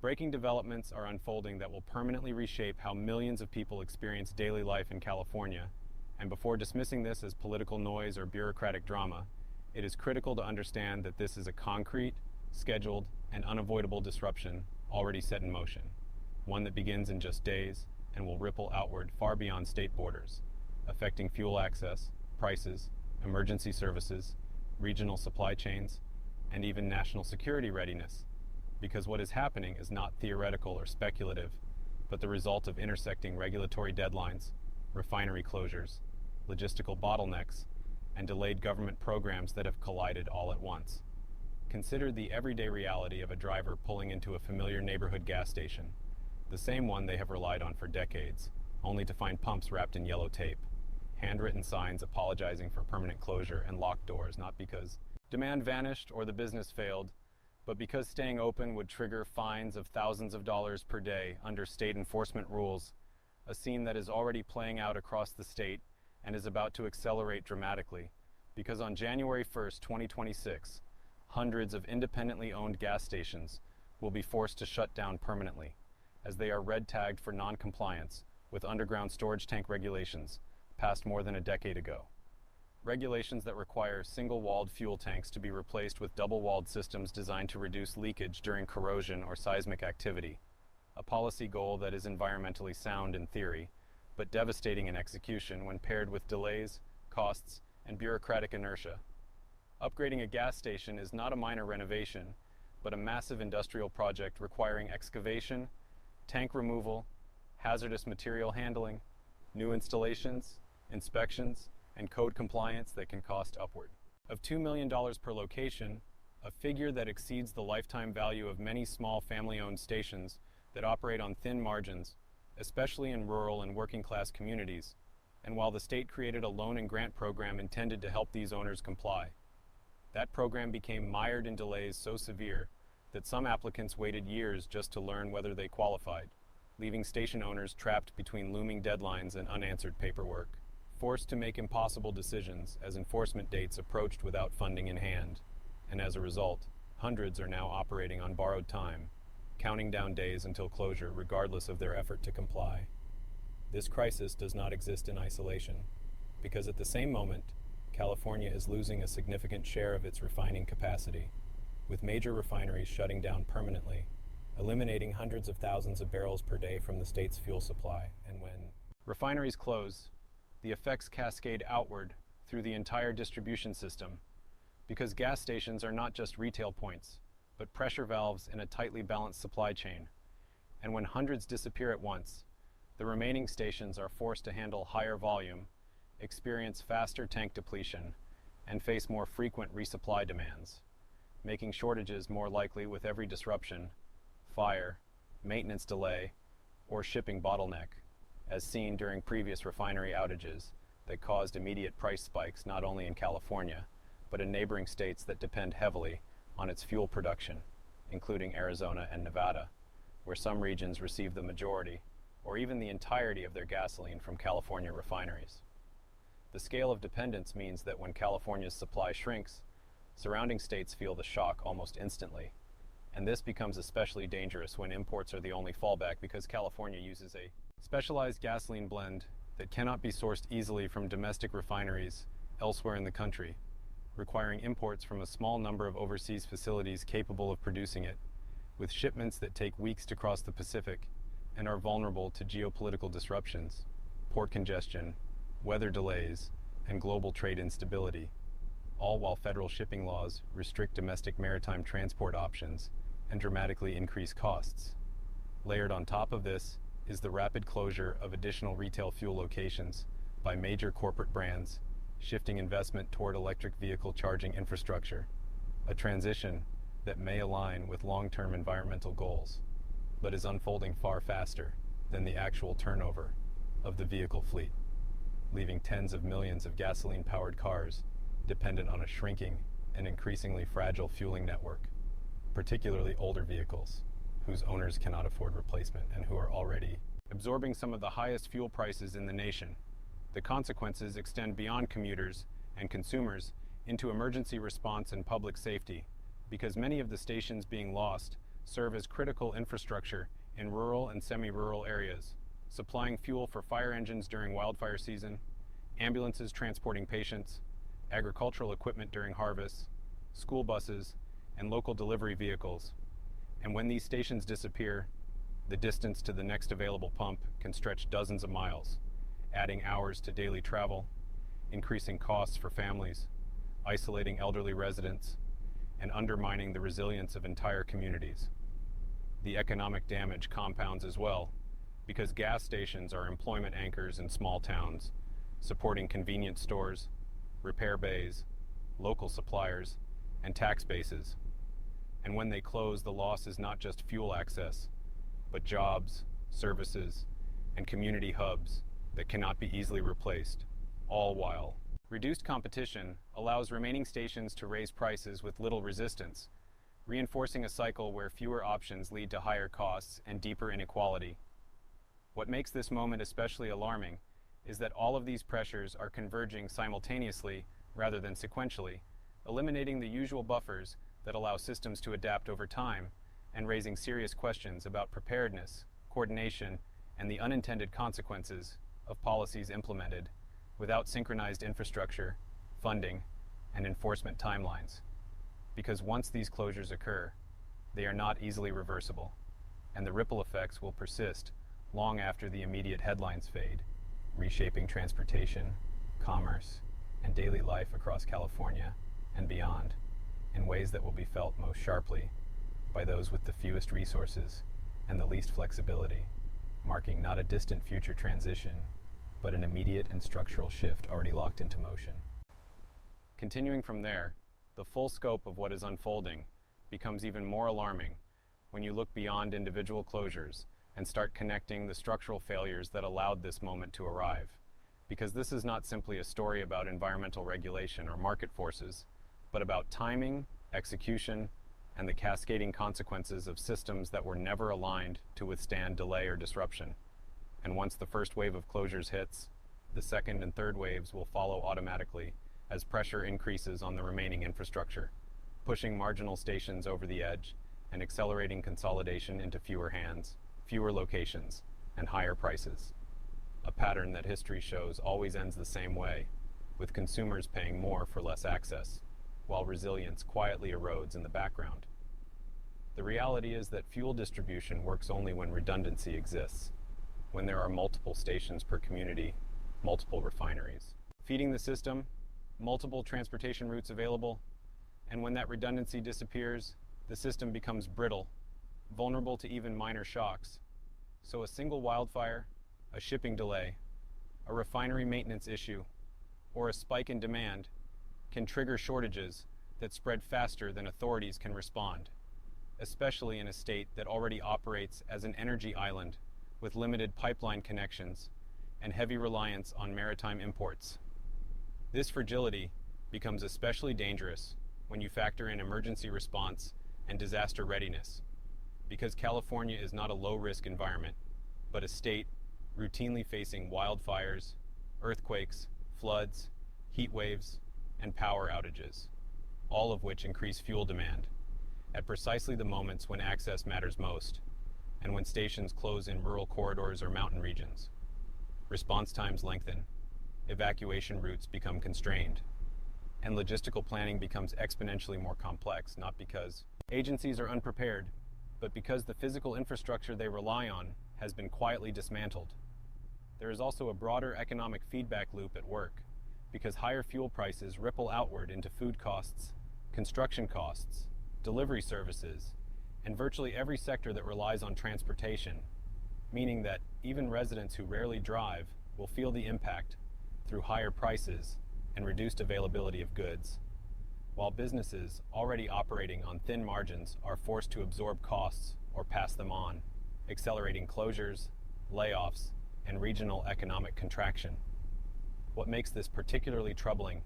Breaking developments are unfolding that will permanently reshape how millions of people experience daily life in California. And before dismissing this as political noise or bureaucratic drama, it is critical to understand that this is a concrete, scheduled, and unavoidable disruption already set in motion. One that begins in just days and will ripple outward far beyond state borders, affecting fuel access, prices, emergency services, regional supply chains, and even national security readiness. Because what is happening is not theoretical or speculative, but the result of intersecting regulatory deadlines, refinery closures, logistical bottlenecks, and delayed government programs that have collided all at once. Consider the everyday reality of a driver pulling into a familiar neighborhood gas station, the same one they have relied on for decades, only to find pumps wrapped in yellow tape, handwritten signs apologizing for permanent closure, and locked doors, not because demand vanished or the business failed, but because staying open would trigger fines of thousands of dollars per day under state enforcement rules, a scene that is already playing out across the state and is about to accelerate dramatically, because on January 1st, 2026, hundreds of independently owned gas stations will be forced to shut down permanently, as they are red-tagged for non-compliance with underground storage tank regulations passed more than a decade ago. Regulations that require single-walled fuel tanks to be replaced with double-walled systems designed to reduce leakage during corrosion or seismic activity, a policy goal that is environmentally sound in theory, but devastating in execution when paired with delays, costs, and bureaucratic inertia. Upgrading a gas station is not a minor renovation, but a massive industrial project requiring excavation, tank removal, hazardous material handling, new installations, inspections, and code compliance that can cost upward of $2 million per location, a figure that exceeds the lifetime value of many small family-owned stations that operate on thin margins, especially in rural and working-class communities, and while the state created a loan and grant program intended to help these owners comply. That program became mired in delays so severe that some applicants waited years just to learn whether they qualified, leaving station owners trapped between looming deadlines and unanswered paperwork, forced to make impossible decisions as enforcement dates approached without funding in hand. And as a result, hundreds are now operating on borrowed time, counting down days until closure regardless of their effort to comply. This crisis does not exist in isolation, because at the same moment, California is losing a significant share of its refining capacity, with major refineries shutting down permanently, eliminating hundreds of thousands of barrels per day from the state's fuel supply. And when refineries close, the effects cascade outward through the entire distribution system, because gas stations are not just retail points, but pressure valves in a tightly balanced supply chain. And when hundreds disappear at once, the remaining stations are forced to handle higher volume, experience faster tank depletion, and face more frequent resupply demands, making shortages more likely with every disruption, fire, maintenance delay, or shipping bottleneck, as seen during previous refinery outages that caused immediate price spikes not only in California, but in neighboring states that depend heavily on its fuel production, including Arizona and Nevada, where some regions receive the majority, or even the entirety of their gasoline from California refineries. The scale of dependence means that when California's supply shrinks, surrounding states feel the shock almost instantly, and this becomes especially dangerous when imports are the only fallback because California uses a specialized gasoline blend that cannot be sourced easily from domestic refineries elsewhere in the country, requiring imports from a small number of overseas facilities capable of producing it, with shipments that take weeks to cross the Pacific and are vulnerable to geopolitical disruptions, port congestion, weather delays, and global trade instability, all while federal shipping laws restrict domestic maritime transport options and dramatically increase costs. Layered on top of this is the rapid closure of additional retail fuel locations by major corporate brands, shifting investment toward electric vehicle charging infrastructure, a transition that may align with long-term environmental goals, but is unfolding far faster than the actual turnover of the vehicle fleet, leaving tens of millions of gasoline-powered cars dependent on a shrinking and increasingly fragile fueling network, particularly older vehicles, whose owners cannot afford replacement and who are already absorbing some of the highest fuel prices in the nation. The consequences extend beyond commuters and consumers into emergency response and public safety, because many of the stations being lost serve as critical infrastructure in rural and semi-rural areas, supplying fuel for fire engines during wildfire season, ambulances transporting patients, agricultural equipment during harvest, school buses, and local delivery vehicles. And when these stations disappear, the distance to the next available pump can stretch dozens of miles, adding hours to daily travel, increasing costs for families, isolating elderly residents, and undermining the resilience of entire communities. The economic damage compounds as well, because gas stations are employment anchors in small towns, supporting convenience stores, repair bays, local suppliers, and tax bases. And when they close, the loss is not just fuel access, but jobs, services, and community hubs that cannot be easily replaced, all while reduced competition allows remaining stations to raise prices with little resistance, reinforcing a cycle where fewer options lead to higher costs and deeper inequality. What makes this moment especially alarming is that all of these pressures are converging simultaneously rather than sequentially, eliminating the usual buffers that allow systems to adapt over time and raising serious questions about preparedness, coordination, and the unintended consequences of policies implemented without synchronized infrastructure, funding, and enforcement timelines. Because once these closures occur, they are not easily reversible, and the ripple effects will persist long after the immediate headlines fade, reshaping transportation, commerce, and daily life across California and beyond in ways that will be felt most sharply by those with the fewest resources and the least flexibility, marking not a distant future transition, but an immediate and structural shift already locked into motion. Continuing from there, the full scope of what is unfolding becomes even more alarming when you look beyond individual closures and start connecting the structural failures that allowed this moment to arrive. Because this is not simply a story about environmental regulation or market forces, but about timing, execution, and the cascading consequences of systems that were never aligned to withstand delay or disruption. And once the first wave of closures hits, the second and third waves will follow automatically as pressure increases on the remaining infrastructure, pushing marginal stations over the edge and accelerating consolidation into fewer hands, fewer locations, and higher prices. A pattern that history shows always ends the same way, with consumers paying more for less access, while resilience quietly erodes in the background. The reality is that fuel distribution works only when redundancy exists, when there are multiple stations per community, multiple refineries feeding the system, multiple transportation routes available, and when that redundancy disappears, the system becomes brittle, vulnerable to even minor shocks. So a single wildfire, a shipping delay, a refinery maintenance issue, or a spike in demand can trigger shortages that spread faster than authorities can respond, especially in a state that already operates as an energy island with limited pipeline connections and heavy reliance on maritime imports. This fragility becomes especially dangerous when you factor in emergency response and disaster readiness, because California is not a low-risk environment, but a state routinely facing wildfires, earthquakes, floods, heat waves, and power outages, all of which increase fuel demand at precisely the moments when access matters most, and when stations close in rural corridors or mountain regions. Response times lengthen, evacuation routes become constrained, and logistical planning becomes exponentially more complex, not because agencies are unprepared, but because the physical infrastructure they rely on has been quietly dismantled. There is also a broader economic feedback loop at work, because higher fuel prices ripple outward into food costs, construction costs, delivery services, and virtually every sector that relies on transportation, meaning that even residents who rarely drive will feel the impact through higher prices and reduced availability of goods, while businesses already operating on thin margins are forced to absorb costs or pass them on, accelerating closures, layoffs, and regional economic contraction. What makes this particularly troubling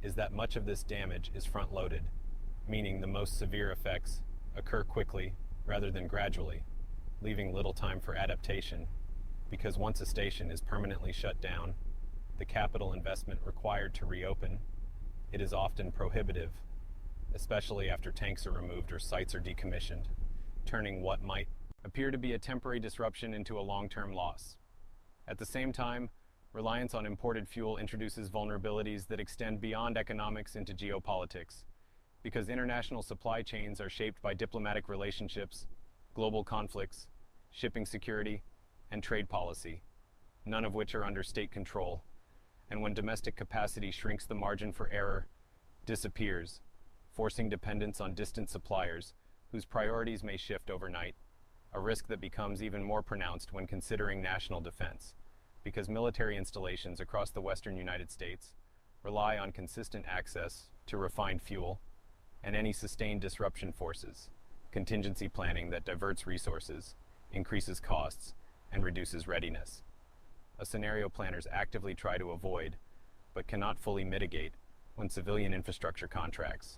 is that much of this damage is front-loaded, meaning the most severe effects occur quickly rather than gradually, leaving little time for adaptation, because once a station is permanently shut down, the capital investment required to reopen, it is often prohibitive, especially after tanks are removed or sites are decommissioned, turning what might appear to be a temporary disruption into a long-term loss. At the same time, reliance on imported fuel introduces vulnerabilities that extend beyond economics into geopolitics, because international supply chains are shaped by diplomatic relationships, global conflicts, shipping security, and trade policy, none of which are under state control. And when domestic capacity shrinks, the margin for error disappears, forcing dependence on distant suppliers whose priorities may shift overnight, a risk that becomes even more pronounced when considering national defense, because military installations across the western United States rely on consistent access to refined fuel, and any sustained disruption forces contingency planning that diverts resources, increases costs, and reduces readiness. A scenario planners actively try to avoid, but cannot fully mitigate when civilian infrastructure contracts.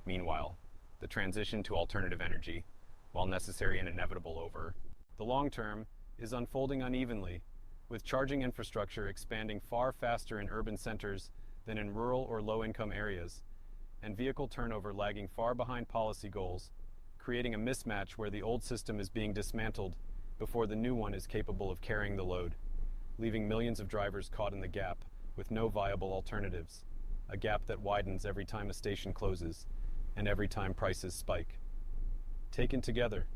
Meanwhile, the transition to alternative energy, while necessary and inevitable over the long term, is unfolding unevenly, with charging infrastructure expanding far faster in urban centers than in rural or low-income areas, and vehicle turnover lagging far behind policy goals, creating a mismatch where the old system is being dismantled before the new one is capable of carrying the load, leaving millions of drivers caught in the gap with no viable alternatives, a gap that widens every time a station closes and every time prices spike. Taken together,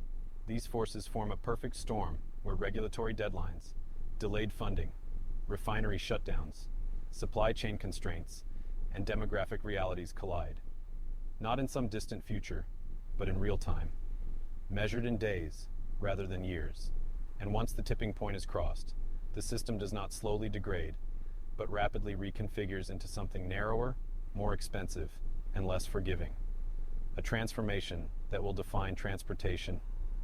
these forces form a perfect storm where regulatory deadlines, delayed funding, refinery shutdowns, supply chain constraints, and demographic realities collide. Not in some distant future, but in real time, measured in days rather than years. And once the tipping point is crossed, the system does not slowly degrade, but rapidly reconfigures into something narrower, more expensive, and less forgiving. A transformation that will define transportation,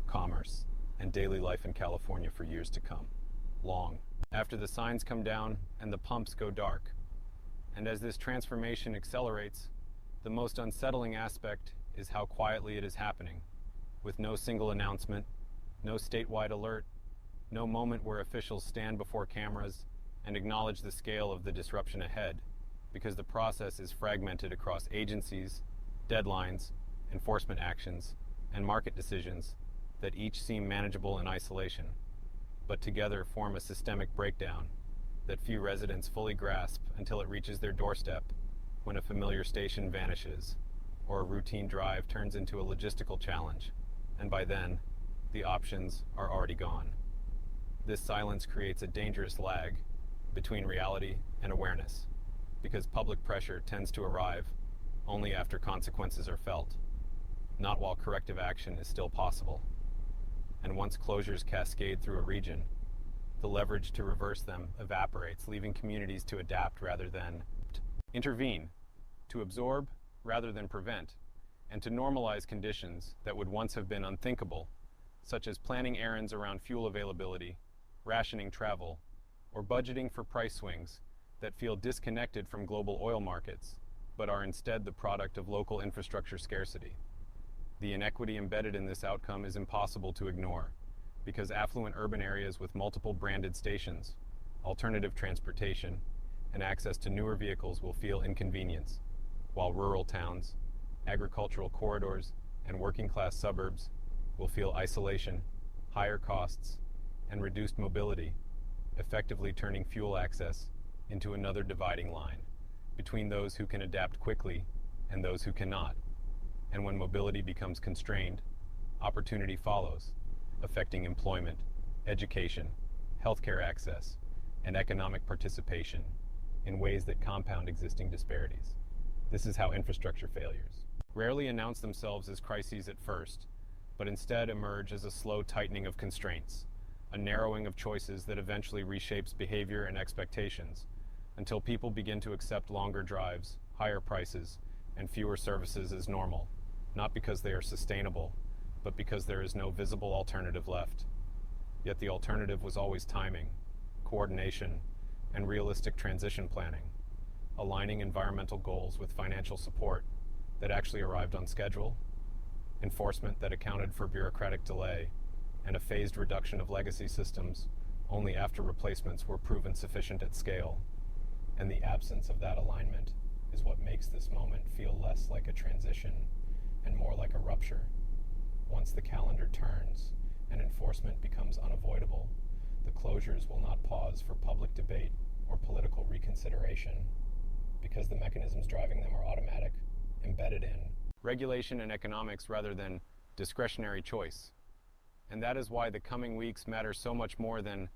commerce, and daily life in California for years to come. Long after the signs come down and the pumps go dark. And as this transformation accelerates, the most unsettling aspect is how quietly it is happening, with no single announcement, no statewide alert, no moment where officials stand before cameras and acknowledge the scale of the disruption ahead, because the process is fragmented across agencies, deadlines, enforcement actions, and market decisions that each seem manageable in isolation, but together form a systemic breakdown that few residents fully grasp until it reaches their doorstep, when a familiar station vanishes, or a routine drive turns into a logistical challenge, and by then, the options are already gone. This silence creates a dangerous lag between reality and awareness, because public pressure tends to arrive only after consequences are felt, not while corrective action is still possible. And once closures cascade through a region, the leverage to reverse them evaporates, leaving communities to adapt rather than intervene, to absorb rather than prevent, and to normalize conditions that would once have been unthinkable, such as planning errands around fuel availability, rationing travel, or budgeting for price swings that feel disconnected from global oil markets, but are instead the product of local infrastructure scarcity. The inequity embedded in this outcome is impossible to ignore, because affluent urban areas with multiple branded stations, alternative transportation, and access to newer vehicles will feel inconvenience, while rural towns, agricultural corridors, and working-class suburbs will feel isolation, higher costs, and reduced mobility, effectively turning fuel access into another dividing line between those who can adapt quickly and those who cannot. And when mobility becomes constrained, opportunity follows, affecting employment, education, healthcare access, and economic participation in ways that compound existing disparities. This is how infrastructure failures rarely announce themselves as crises at first, but instead emerge as a slow tightening of constraints, a narrowing of choices that eventually reshapes behavior and expectations, until people begin to accept longer drives, higher prices, and fewer services as normal, not because they are sustainable, but because there is no visible alternative left. Yet the alternative was always timing, coordination, and realistic transition planning, aligning environmental goals with financial support that actually arrived on schedule, enforcement that accounted for bureaucratic delay, and a phased reduction of legacy systems only after replacements were proven sufficient at scale. And the absence of that alignment is what makes this moment feel less like a transition and more like a rupture. once the calendar turns and enforcement becomes unavoidable, the closures will not pause for public debate or political reconsideration, because the mechanisms driving them are automatic, embedded in regulation and economics rather than discretionary choice. And that is why the coming weeks matter so much more than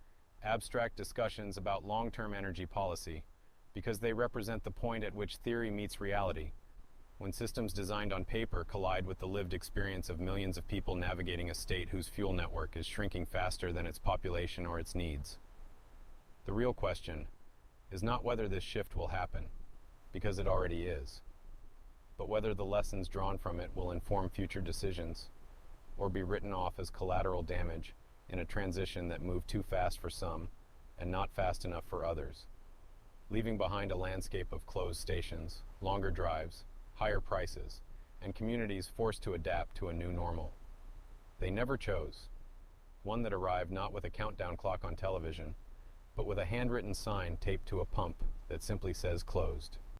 abstract discussions about long-term energy policy, because they represent the point at which theory meets reality, when systems designed on paper collide with the lived experience of millions of people navigating a state whose fuel network is shrinking faster than its population or its needs. The real question is not whether this shift will happen, because it already is, but whether the lessons drawn from it will inform future decisions or be written off as collateral damage in a transition that moved too fast for some and not fast enough for others, leaving behind a landscape of closed stations, longer drives, higher prices, and communities forced to adapt to a new normal they never chose, one that arrived not with a countdown clock on television, but with a handwritten sign taped to a pump that simply says closed.